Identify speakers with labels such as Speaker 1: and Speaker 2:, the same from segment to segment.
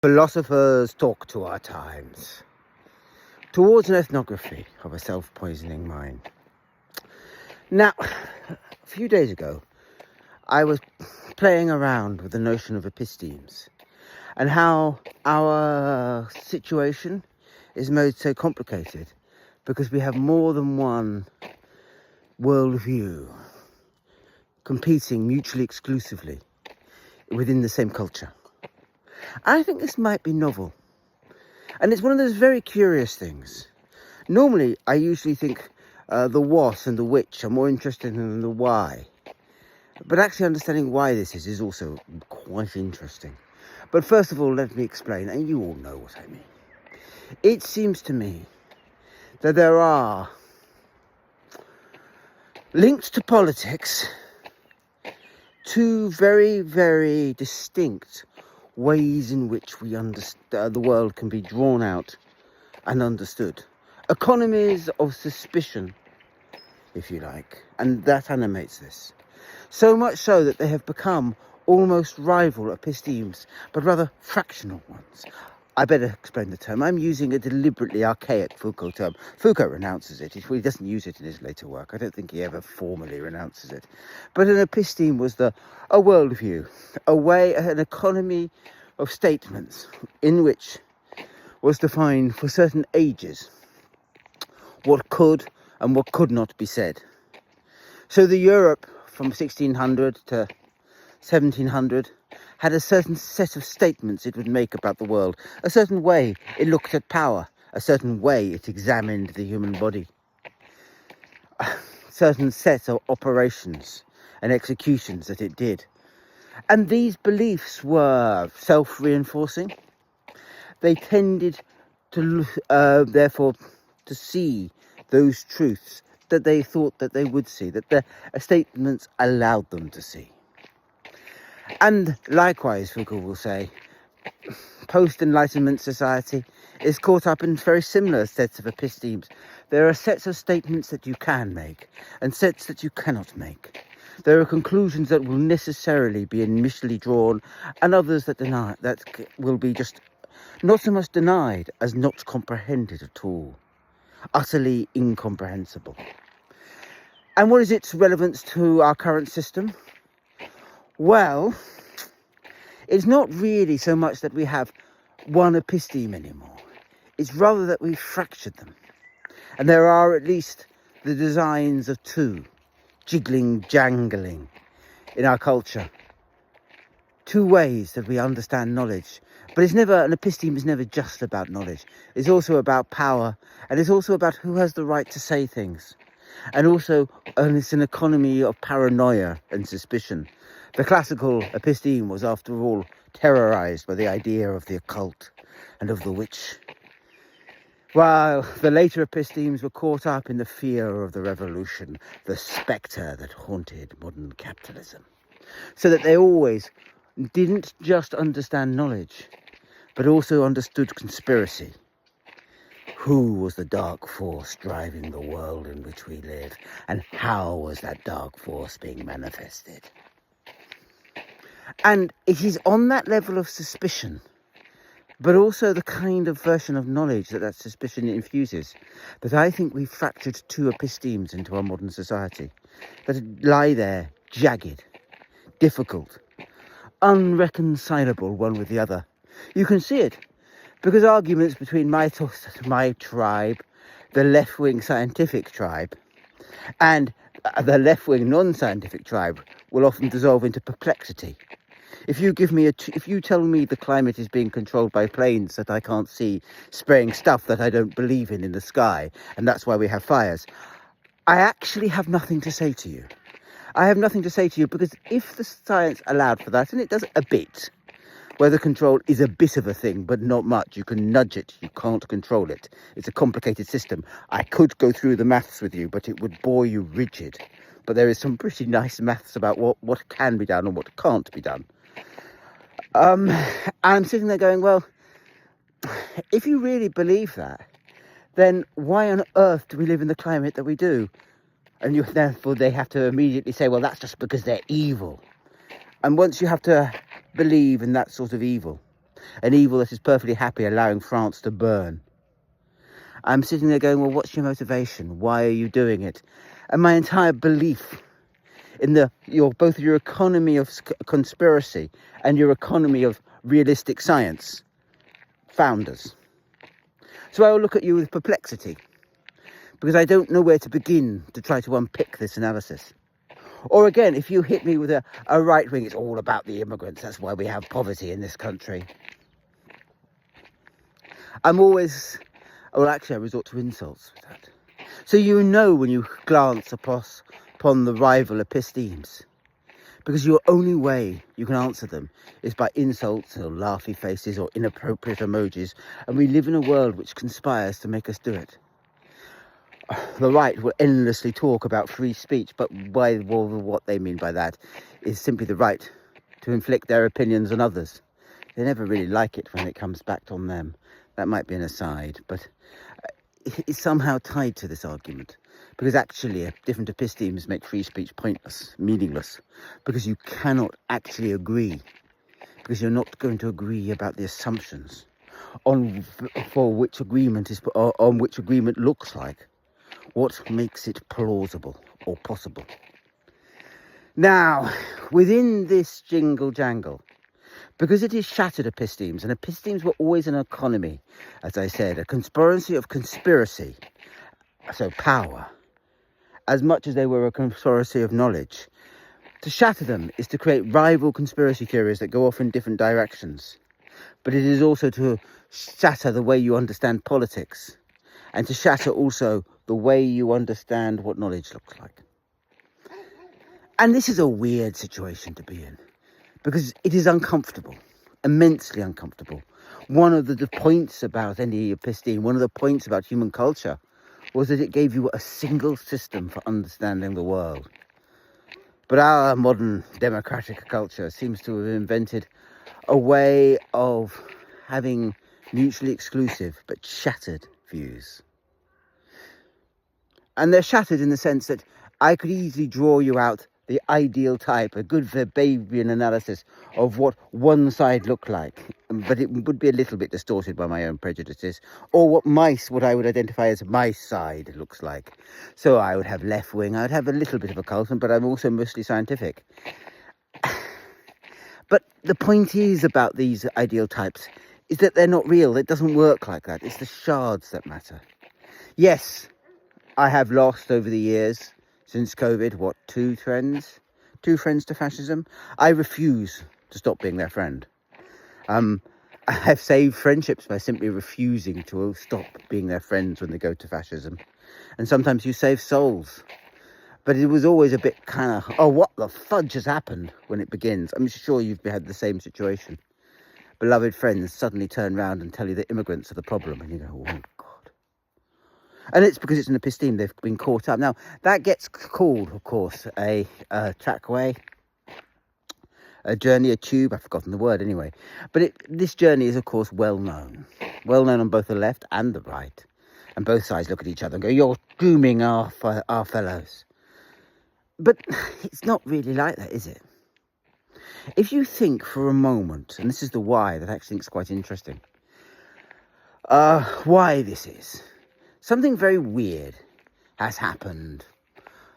Speaker 1: Philosophers talk to our times, towards an ethnography of a self-poisoning mind. Now, a few days ago, I was playing around with the notion of epistemes and how our situation is made so complicated because we have more than one worldview competing mutually exclusively within the same culture. I think this might be novel. And it's one of those very curious things. Normally, I usually think the what and the which are more interesting than the why. But actually understanding why this is also quite interesting. But first of all, let me explain, and you all know what I mean. It seems to me that there are linked to politics two very, very distinct ways in which we understand the world can be drawn out and understood. Economies of suspicion, if you like, and that animates this. So much so that they have become almost rival epistemes, but rather fractional ones. I better explain the term. I'm using a deliberately archaic Foucault term. Foucault renounces it. He doesn't use it in his later work. I don't think he ever formally renounces it. But an episteme was a worldview, an economy of statements in which was defined for certain ages what could and what could not be said. So the Europe from 1600 to 1700 had a certain set of statements it would make about the world, a certain way it looked at power, a certain way it examined the human body, a certain set of operations and executions that it did. And these beliefs were self-reinforcing. They tended to, therefore, to see those truths that they thought that they would see, that the statements allowed them to see. And likewise, Foucault will say, post-Enlightenment society is caught up in very similar sets of epistemes. There are sets of statements that you can make and sets that you cannot make. There are conclusions that will necessarily be initially drawn and others that will be just not so much denied as not comprehended at all. Utterly incomprehensible. And what is its relevance to our current system? Well, it's not really so much that we have one episteme anymore. It's rather that we've fractured them. And there are at least the designs of two, jangling in our culture. Two ways that we understand knowledge. But an episteme is never just about knowledge. It's also about power, and it's also about who has the right to say things. And it's an economy of paranoia and suspicion. The classical episteme was, after all, terrorized by the idea of the occult and of the witch, while the later epistemes were caught up in the fear of the revolution, the spectre that haunted modern capitalism. So that they always didn't just understand knowledge, but also understood conspiracy. Who was the dark force driving the world in which we live, and how was that dark force being manifested? And it is on that level of suspicion, but also the kind of version of knowledge that suspicion infuses, that I think we've fractured two epistemes into our modern society, that lie there jagged, difficult, unreconcilable one with the other. You can see it because arguments between my tribe, the left-wing scientific tribe, and the left-wing non-scientific tribe will often dissolve into perplexity. If you tell me the climate is being controlled by planes that I can't see, spraying stuff that I don't believe in the sky, and that's why we have fires, I actually have nothing to say to you. I have nothing to say to you because if the science allowed for that, and it does a bit, weather control is a bit of a thing, but not much. You can nudge it, you can't control it. It's a complicated system. I could go through the maths with you, but it would bore you rigid. But there is some pretty nice maths about what can be done and what can't be done. I'm sitting there going, well, if you really believe that, then why on earth do we live in the climate that we do? And therefore they have to immediately say, well, that's just because they're evil. And once you have to believe in that sort of evil, an evil that is perfectly happy allowing France to burn. I'm sitting there going, well, what's your motivation? Why are you doing it? And my entire belief in both your economy of conspiracy and your economy of realistic science founders. So I will look at you with perplexity, because I don't know where to begin to try to unpick this analysis. Or again, if you hit me with a right wing, it's all about the immigrants, that's why we have poverty in this country. I resort to insults with that. So you know when you glance upon the rival epistemes, because your only way you can answer them is by insults or laughy faces or inappropriate emojis, and we live in a world which conspires to make us do it. The right will endlessly talk about free speech, but what they mean by that is simply the right to inflict their opinions on others. They never really like it when it comes back on them. That might be an aside, but it's somehow tied to this argument, because actually different epistemes make free speech pointless, meaningless, because you cannot actually agree, because you're not going to agree about the assumptions on which agreement looks like, what makes it plausible or possible. Now, within this jingle jangle, because it is shattered epistemes, and epistemes were always an economy, as I said, a conspiracy of conspiracy, so power, as much as they were a conspiracy of knowledge. To shatter them is to create rival conspiracy theories that go off in different directions. But it is also to shatter the way you understand politics, and to shatter also the way you understand what knowledge looks like. And this is a weird situation to be in, because it is uncomfortable, immensely uncomfortable. One of the points about any episteme, one of the points about human culture, was that it gave you a single system for understanding the world. But our modern democratic culture seems to have invented a way of having mutually exclusive but shattered views. And they're shattered in the sense that I could easily draw you out the ideal type, a good Fabian analysis of what one side looked like, but it would be a little bit distorted by my own prejudices, or what I would identify as my side looks like. So I would have left wing, I would have a little bit of occultism, but I'm also mostly scientific. But the point is about these ideal types is that they're not real. It doesn't work like that. It's the shards that matter. Yes, I have lost over the years, since COVID, 2 friends? 2 friends to fascism? I refuse to stop being their friend. I have saved friendships by simply refusing to stop being their friends when they go to fascism. And sometimes you save souls. But it was always a bit kind of, oh, what the fudge has happened when it begins? I'm sure you've had the same situation. Beloved friends suddenly turn around and tell you that immigrants are the problem. And you go, oh, God. And it's because it's an episteme, they've been caught up. Now, that gets called, of course, a trackway, a journey, a tube, I've forgotten the word anyway. But this journey is, of course, well known on both the left and the right. And both sides look at each other and go, you're grooming our fellows. But it's not really like that, is it? If you think for a moment, and this is the why that I actually think is quite interesting, why this is. Something very weird has happened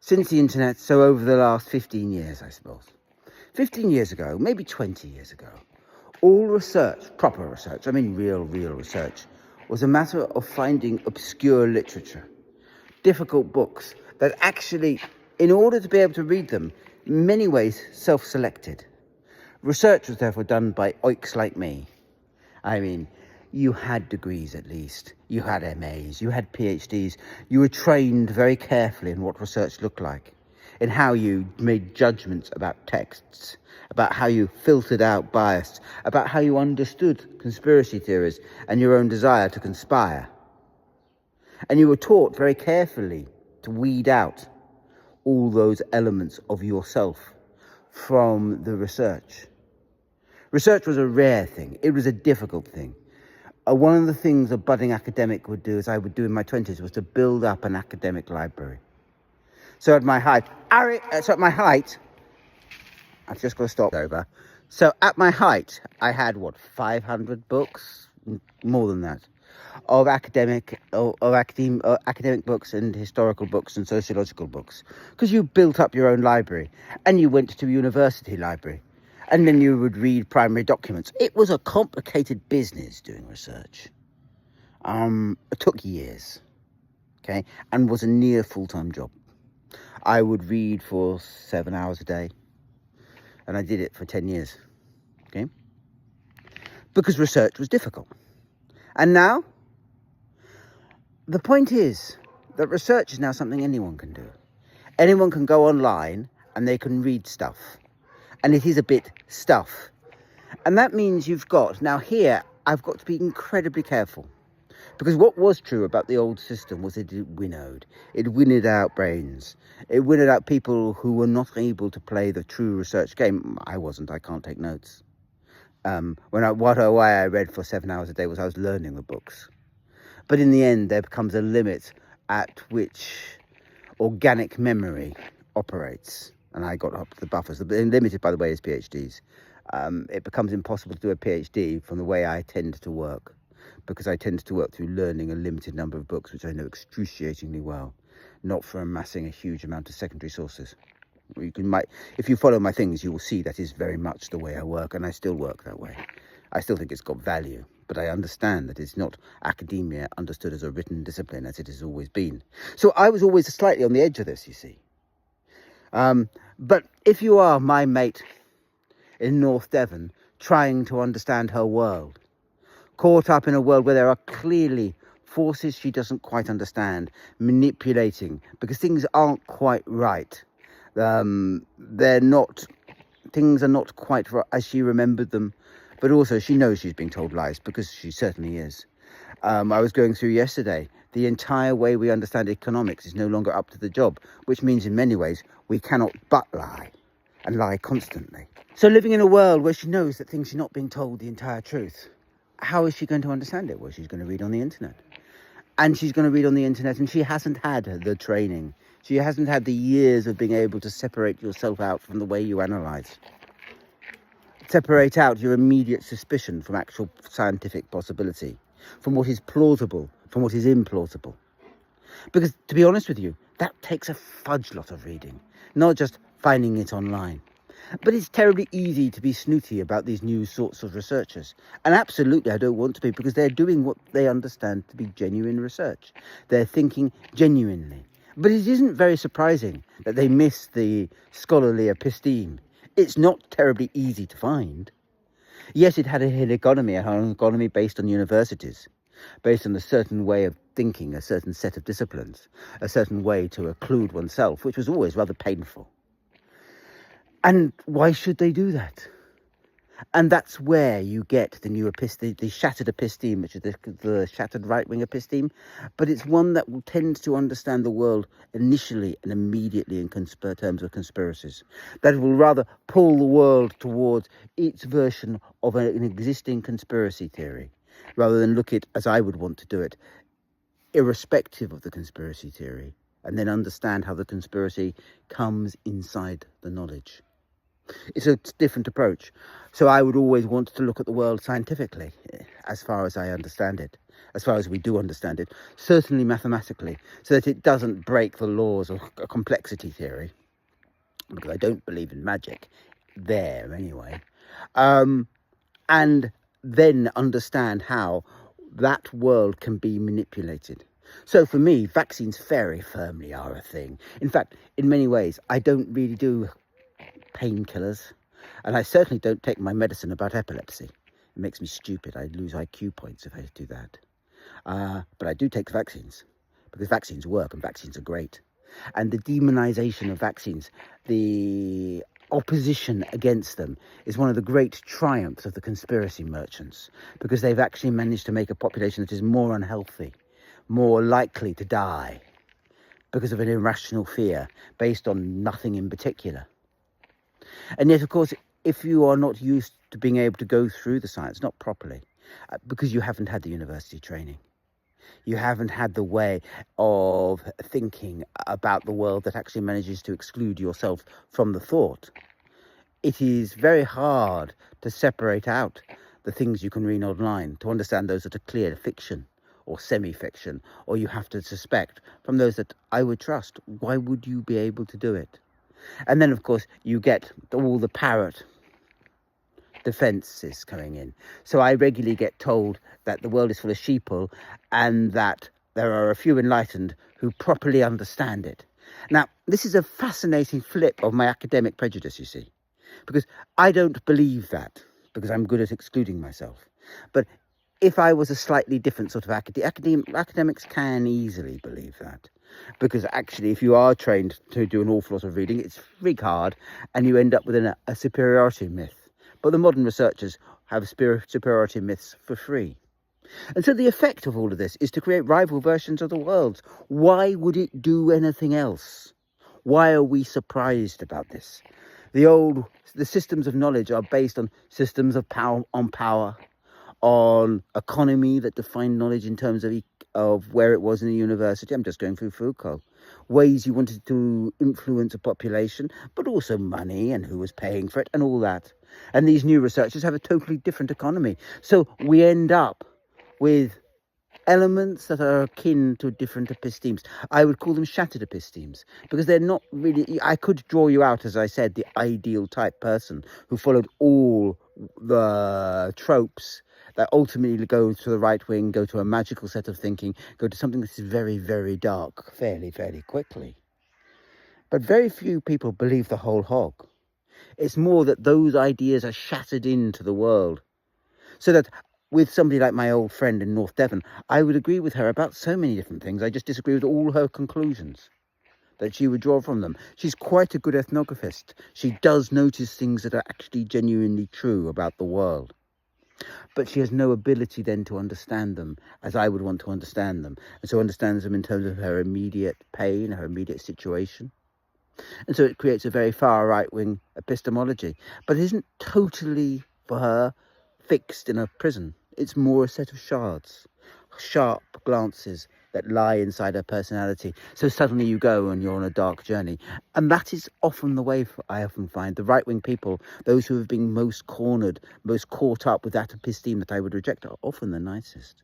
Speaker 1: since the internet, so over the last 15 years, I suppose. 15 years ago, maybe 20 years ago, all research, proper research, I mean real research, was a matter of finding obscure literature, difficult books that actually, in order to be able to read them, in many ways self-selected. Research was therefore done by oiks like me. I mean, you had degrees at least, you had MAs, you had PhDs, you were trained very carefully in what research looked like, in how you made judgments about texts, about how you filtered out bias, about how you understood conspiracy theories and your own desire to conspire. And you were taught very carefully to weed out all those elements of yourself from the research. Research was a rare thing, it was a difficult thing. One of the things a budding academic would do, as I would do in my 20s, was to build up an academic library. So at my height, I've just got to stop over. So at my height, I had, 500 books? More than that. Of academic books and historical books and sociological books, because you built up your own library and you went to a university library and then you would read primary documents. It was a complicated business doing research. It took years, okay, and was a near full-time job. I would read for 7 hours a day, and I did it for 10 years, okay, because research was difficult. And now the point is that research is now something anyone can do. Anyone can go online and they can read stuff. And it is a bit stuff. And that means you've got, now here, I've got to be incredibly careful. Because what was true about the old system was it winnowed. It winnowed out brains. It winnowed out people who were not able to play the true research game. I wasn't, I can't take notes. Why I read for 7 hours a day was I was learning the books. But in the end, there becomes a limit at which organic memory operates. And I got up to the buffers. Limited, by the way, is PhDs. It becomes impossible to do a PhD from the way I tend to work, because I tend to work through learning a limited number of books, which I know excruciatingly well, not for amassing a huge amount of secondary sources. If you follow my things, you will see that is very much the way I work, and I still work that way. I still think it's got value, but I understand that it's not academia understood as a written discipline as it has always been. So I was always slightly on the edge of this, you see. But if you are my mate in North Devon, trying to understand her world, caught up in a world where there are clearly forces she doesn't quite understand, manipulating, because things aren't quite right. Things are not quite as she remembered them, but also she knows she's being told lies, because she certainly is. I was going through yesterday, the entire way we understand economics is no longer up to the job, which means in many ways we cannot but lie, and lie constantly. So living in a world where she knows that things are not being told the entire truth, how is she going to understand it? Well, she's going to read on the internet. And she's going to read on the internet, and she hasn't had the training. She hasn't had the years of being able to separate yourself out from the way you analyse. Separate out your immediate suspicion from actual scientific possibility, from what is plausible, from what is implausible. Because, to be honest with you, that takes a fudge lot of reading, not just finding it online. But it's terribly easy to be snooty about these new sorts of researchers. And absolutely I don't want to be, because they're doing what they understand to be genuine research. They're thinking genuinely. But it isn't very surprising that they miss the scholarly episteme. It's not terribly easy to find. Yes, it had an economy based on universities, based on a certain way of thinking, a certain set of disciplines, a certain way to occlude oneself, which was always rather painful. And why should they do that? And that's where you get the new the shattered episteme, which is the shattered right-wing episteme. But it's one that tends to understand the world initially and immediately in terms of conspiracies. That will rather pull the world towards its version of an existing conspiracy theory, rather than look at, as I would want to do it, irrespective of the conspiracy theory, and then understand how the conspiracy comes inside the knowledge. It's a different approach. So I would always want to look at the world scientifically, as far as I understand it, as far as we do understand it, certainly mathematically, so that it doesn't break the laws of a complexity theory, because I don't believe in magic there anyway, and then understand how that world can be manipulated. So for me, vaccines very firmly are a thing. In fact, in many ways, I don't really do painkillers, and I certainly don't take my medicine about epilepsy. It makes me stupid. I lose IQ points if I do that. But I do take vaccines, because vaccines work and vaccines are great. And the demonization of vaccines, the opposition against them, is one of the great triumphs of the conspiracy merchants, because they've actually managed to make a population that is more unhealthy, more likely to die, because of an irrational fear based on nothing in particular. And yet, of course, if you are not used to being able to go through the science, not properly, because you haven't had the university training, you haven't had the way of thinking about the world that actually manages to exclude yourself from the thought, it is very hard to separate out the things you can read online, to understand those that are clear fiction or semi-fiction, or you have to suspect from those that I would trust. Why would you be able to do it? And then, of course, you get all the parrot defences coming in. So I regularly get told that the world is full of sheeple and that there are a few enlightened who properly understand it. Now, this is a fascinating flip of my academic prejudice, you see, because I don't believe that, because I'm good at excluding myself. But if I was a slightly different sort of academics can easily believe that. Because actually, if you are trained to do an awful lot of reading, it's frig hard, and you end up with a superiority myth. But the modern researchers have superiority myths for free. And so the effect of all of this is to create rival versions of the world. Why would it do anything else? Why are we surprised about this? The systems of knowledge are based on systems of power, on economy that defined knowledge in terms of where it was in the university. I'm just going through Foucault. Ways you wanted to influence a population, but also money and who was paying for it and all that. And these new researchers have a totally different economy. So we end up with elements that are akin to different epistemes. I would call them shattered epistemes, because they're not really... I could draw you out, as I said, the ideal type person who followed all the tropes that ultimately go to the right wing, go to a magical set of thinking, go to something that is very, very dark fairly quickly. But very few people believe the whole hog. It's more that those ideas are shattered into the world. So that with somebody like my old friend in North Devon, I would agree with her about so many different things. I just disagree with all her conclusions that she would draw from them. She's quite a good ethnographist. She does notice things that are actually genuinely true about the world. But she has no ability then to understand them as I would want to understand them. And so understands them in terms of her immediate pain, her immediate situation. And so it creates a very far right-wing epistemology. But it isn't totally, for her, fixed in a prison. It's more a set of shards, sharp glances that lie inside her personality. So suddenly you go and you're on a dark journey. And that is often the way I often find the right-wing people, those who have been most cornered, most caught up with that episteme that I would reject, are often the nicest.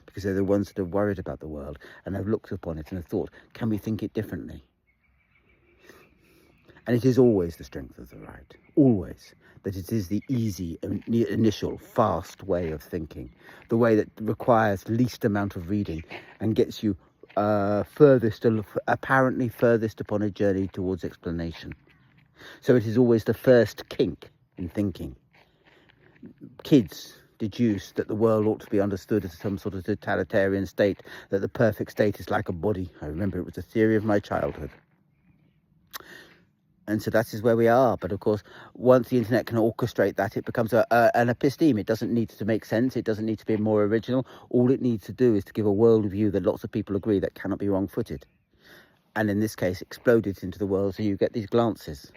Speaker 1: Because they're the ones that are worried about the world and have looked upon it and have thought, can we think it differently? And it is always the strength of the right, always, that it is the easy, initial, fast way of thinking, the way that requires least amount of reading and gets you apparently furthest upon a journey towards explanation. So it is always the first kink in thinking. Kids deduce that the world ought to be understood as some sort of totalitarian state, that the perfect state is like a body. I remember it was a theory of my childhood. And so that is where we are. But of course, once the internet can orchestrate that, it becomes an episteme. It doesn't need to make sense. It doesn't need to be more original. All it needs to do is to give a worldview that lots of people agree that cannot be wrong-footed. And in this case, explode it into the world so you get these glances.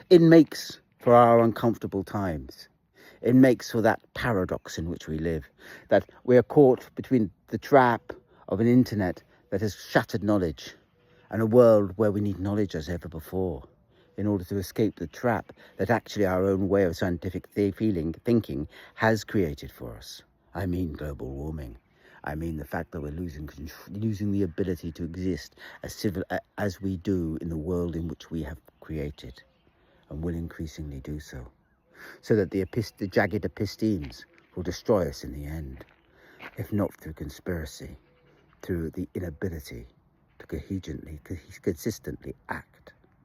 Speaker 1: It makes for our uncomfortable times. It makes for that paradox in which we live. That we are caught between the trap of an internet that has shattered knowledge and a world where we need knowledge as ever before, in order to escape the trap that actually our own way of scientific thinking has created for us. I mean global warming. I mean the fact that we're losing the ability to exist as we do in the world in which we have created, and will increasingly do so. So that the jagged epistemes will destroy us in the end, if not through conspiracy, through the inability to consistently act.